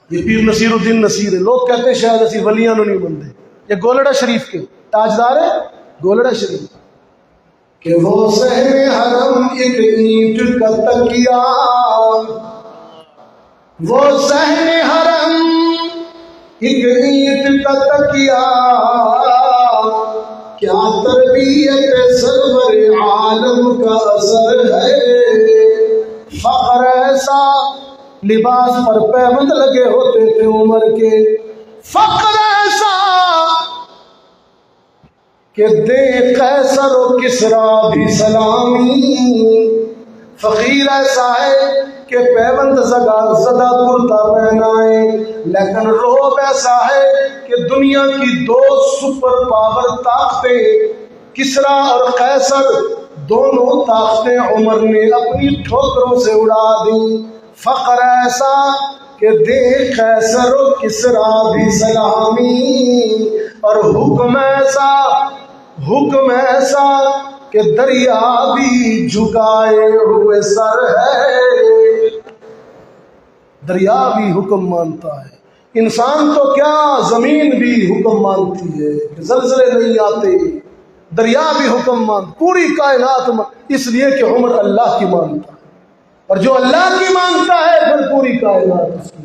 یہ پیر نصیر الدین نصیر ہے، لوگ کہتے ہیں شاید اسی ولیاں نو نہیں بندے، یہ گولڑا شریف کے تاجدار ہے، گولڑا شریف کہ وہ صحن حرم ایک اینٹ کا تکیا، وہ صحن حرم ایک اینٹ کا تکیا، کیا تربیت سرور عالم کا اثر ہے، فخر ایسا لباس پر پیوند لگے ہوتے تھے عمر کے، فخر ایسا کہ دے قیصر و کسریٰ بھی سلامی، فقیر ایسا ہے کہ پیوند زدہ کرتا پہنائے، لیکن روب ایسا ہے کہ دنیا کی دو سپر پاور طاقتیں کسریٰ اور قیصر دونوں طاقتیں عمر نے اپنی ٹھوکروں سے اڑا دیں، فقر ایسا کہ دے قیصر و کسریٰ بھی سلامی، اور حکم ایسا کہ دریا بھی جھکائے ہوئے سر ہے، دریا بھی حکم مانتا ہے، انسان تو کیا زمین بھی حکم مانتی ہے، زلزلے نہیں آتے، دریا بھی حکم مانتا، پوری کائنات اس لیے کہ عمر اللہ کی مانتا ہے، اور جو اللہ کی مانتا ہے پھر پوری کائنات اس کی